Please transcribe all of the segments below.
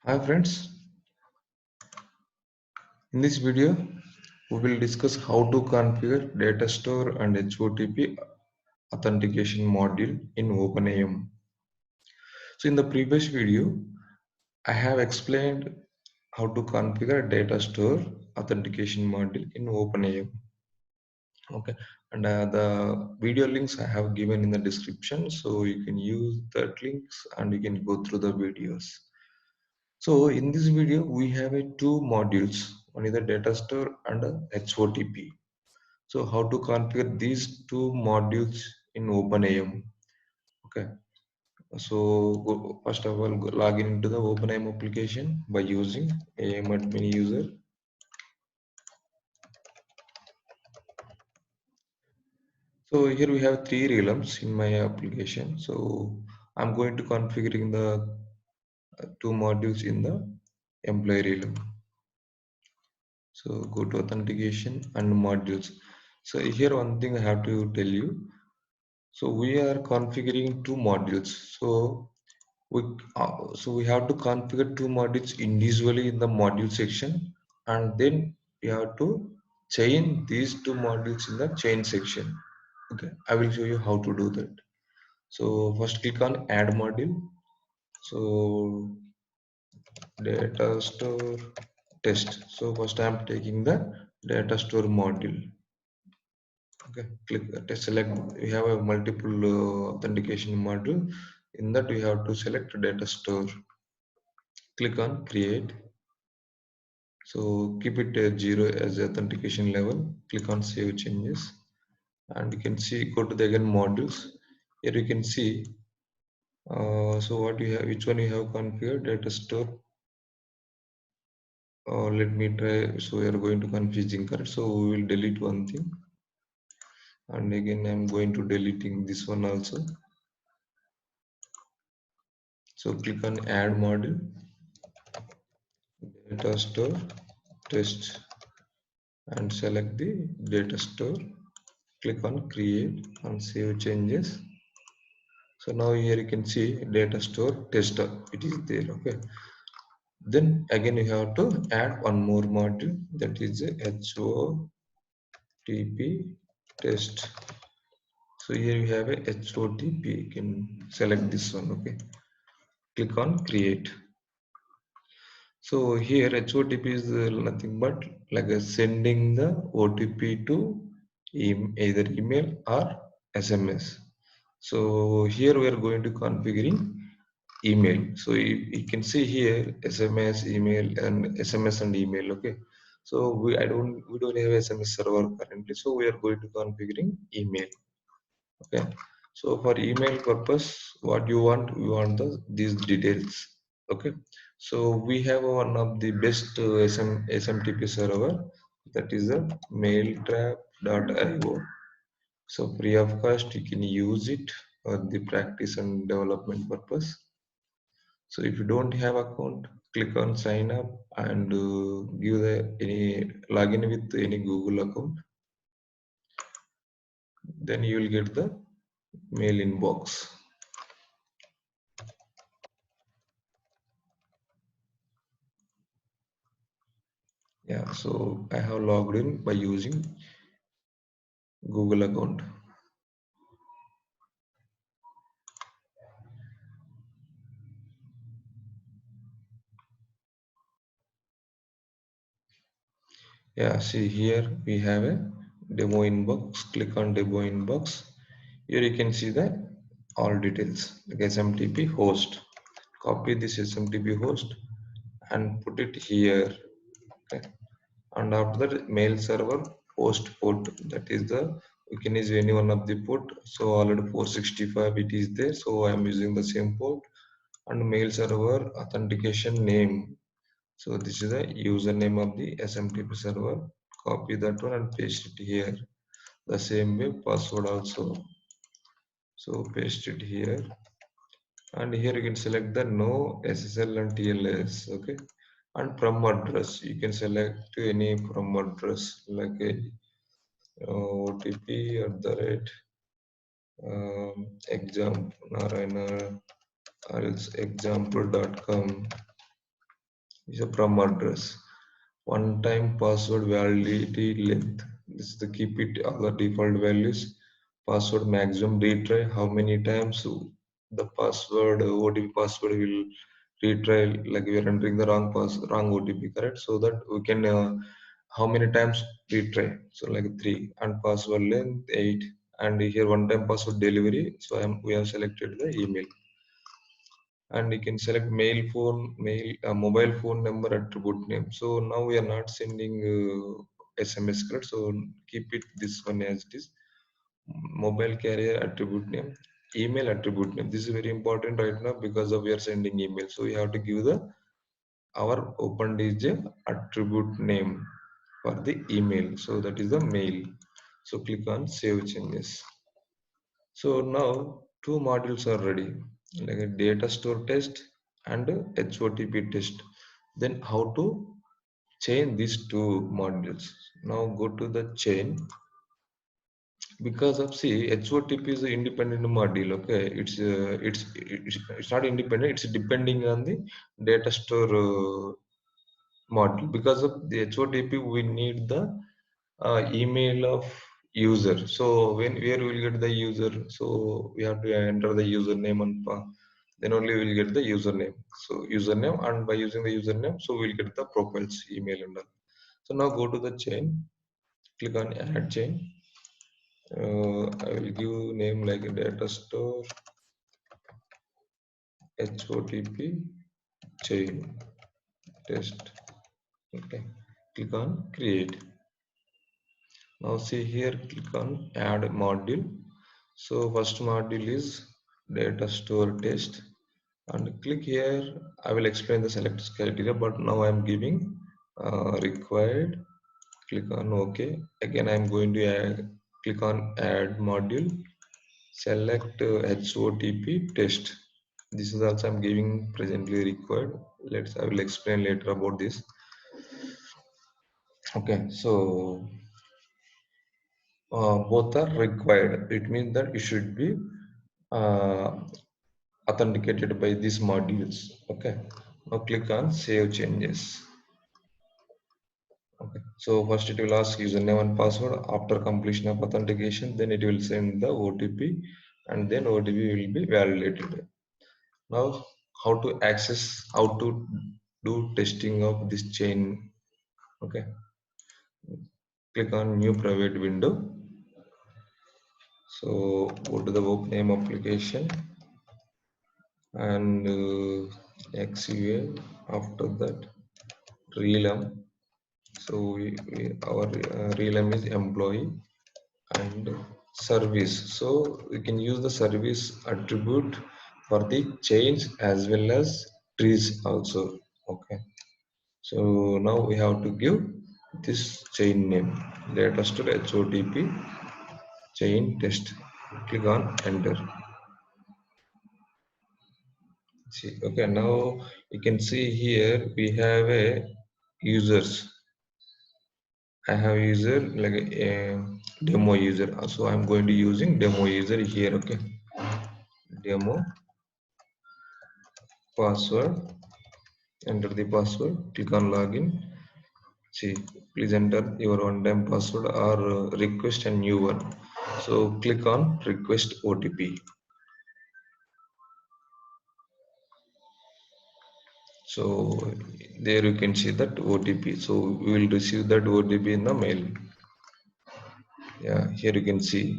Hi friends, in this video we will discuss how to configure data store and HOTP authentication module in OpenAM. So in the previous video I have explained how to configure data store authentication module in OpenAM. Okay, and the video links I have given in the description, so you can use that links and you can go through the videos. So in this video, we have two modules, one is the data store and a HOTP. So how to configure these two modules in OpenAM? Okay. So first of all, log in into the OpenAM application by using AM admin user. So here we have three realms in my application. So I'm going to configuring the two modules in the employee realm. So go to authentication and modules. So here one thing I have to tell you. So we are configuring two modules. So we have to configure two modules individually in the module section, and then we have to chain these two modules in the chain section. Okay, I will show you how to do that. So first click on add module. So data store test. So first I am taking the data store module. Okay, click select. We have a multiple authentication module. In that we have to select data store. Click on create. So keep it at 0 as the authentication level. Click on save changes, and you can see go to the again modules. Here you can see. So what you have, which one you have configured data store. Let me try. So we are going to confusing correct. So we will delete one thing, and again I'm going to deleting this one also. So click on add module, data store test, and select the data store. Click on create and save changes. So now here you can see data store tester, it is there. Okay, then again you have to add one more module, that is a HOTP test. So here you have a HOTP, you can select this one. Okay, click on create. So here HOTP is nothing but like a sending the OTP to either email or SMS. So here we are going to configuring email. So you can see here SMS, email, and SMS and email. Okay. So we don't have SMS server currently. So we are going to configuring email. Okay. So for email purpose, what you want, we want these details. Okay. So we have one of the best SMTP server, that is the mailtrap.io. So free of cost, you can use it for the practice and development purpose. So if you don't have account, click on sign up and give the any login with any Google account. Then you will get the mail inbox. Yeah, so I have logged in by using Google account. Yeah, see here we have a demo inbox. Click on demo inbox. Here you can see the all details like SMTP host. Copy this SMTP host and put it here. Okay. And after that mail server host port, that is the you can use any one of the port. So already 465 it is there. So I am using the same port, and mail server authentication name. So this is the username of the SMTP server. Copy that one and paste it here. The same way password also. So paste it here, and here you can select the no SSL and TLS. Okay, and from address you can select any from address like a OTP at the rate example narayana or else example.com. is a from address. One time password validity length. This is the keep it other default values. Password maximum retry. How many times the password OTP password will retry, like we are entering the wrong OTP, correct? So that we can how many times retry. So like 3, and password length 8, and here one time password delivery. So we have selected the email, and you can select mobile phone number attribute name. So now we are not sending SMS, correct? So keep it this one as it is. Mobile carrier attribute name, email attribute name. This is very important right now because of we are sending email, so we have to give the our OpenDJ attribute name for the email, so that is the mail. So click on save changes. So now two modules are ready, like a data store test and a HOTP test. Then how to chain these two modules? Now go to the chain, because of see HOTP is an independent module. Okay, it's not independent. It's depending on the data store module. Because of the HOTP, we need the email of user. So where we will get the user, so we have to enter the username and then only we will get the username. So username, and by using the username, so we'll get the profiles email and all. So now go to the chain, click on add chain. I will give name like a data store HOTP chain test. Okay, click on create. Now see here, click on add module. So first module is data store test, and click here. I will explain the select criteria, but now I am giving required. Click on OK. Again, I am going to click on add module. Select HOTP test. This is also I am giving presently required. I will explain later about this. Okay, so both are required. It means that you should be uh, authenticated by these modules. Okay, now click on save changes. Okay, so first it will ask username and password. After completion of authentication, then it will send the OTP, and then OTP will be validated. Now how to access, how to do testing of this chain. Okay, click on new private window. So go to the name application and XUA. After that, realm. So our realm is employee and service. So we can use the service attribute for the chains as well as trees also. Okay. So now we have to give this chain name. Let us to HOTP chain test. Click on enter. See, okay, now you can see here we have a users. I have user like a demo user. So I'm going to using demo user here. Okay, demo password. Enter the password. Click on login. See, please enter your one-time password or request a new one. So click on request OTP. So there you can see that OTP. So we will receive that OTP in the mail. Yeah, here you can see.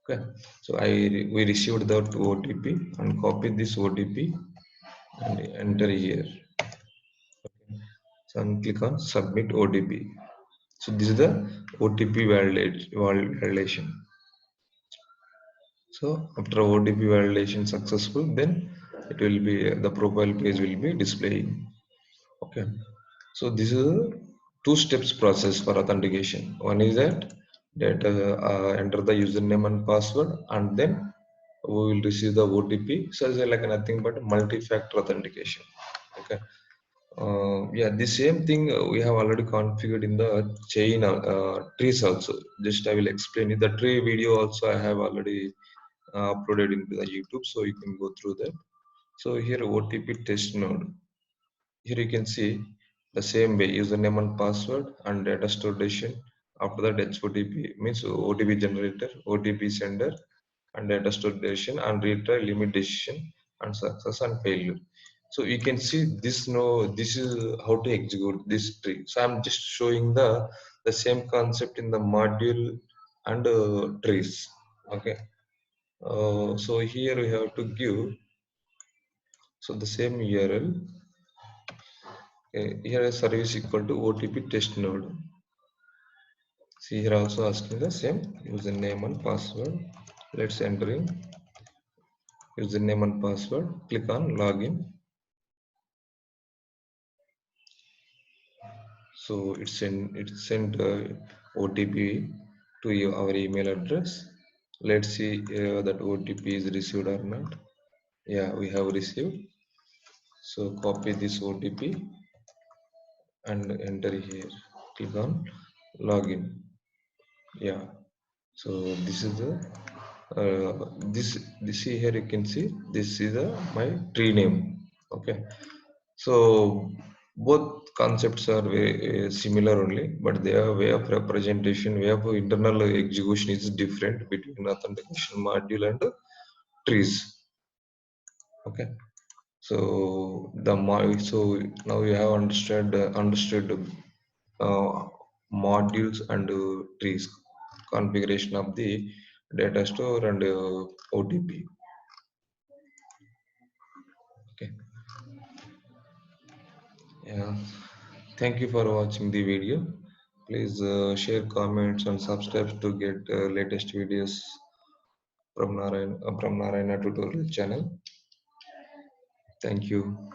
Okay, so we received that OTP and copy this OTP and enter here. Okay. So and click on submit OTP. So this is the OTP validation. So after OTP validation successful, then it will be the profile page will be displaying. Okay, so this is a two steps process for authentication. One is that enter the username and password, and then we will receive the OTP. So it's like nothing but multi-factor authentication. Okay. Yeah, the same thing we have already configured in the chain trees also. Just I will explain it. The tree video also I have already uploaded into the YouTube, so you can go through that. So here OTP test node. here you can see the same way username and password and data store decision. After that, HOTP means OTP generator, OTP sender, and data store decision and retry limit decision and success and failure. So you can see this. No, this is how to execute this tree. So I'm just showing the same concept in the module and trees. Okay. So here we have to give so the same URL. Okay, here a service equal to OTP test node. See here also asking the same username and password. Let's enter in username and password. Click on login. So it sent OTP to our email address. Let's see that OTP is received or not. Yeah, we have received. So copy this OTP and enter here. Click on login. Yeah. So this is the this here you can see this is my tree name. Okay. So both concepts are very similar only, but their way of representation, way of internal execution is different between authentication module and trees. Okay. So so now you have understood modules and trees configuration of the data store and OTP. Okay. Yeah. Thank you for watching the video. Please share comments and subscribe to get latest videos from Narayana tutorial channel. Thank you.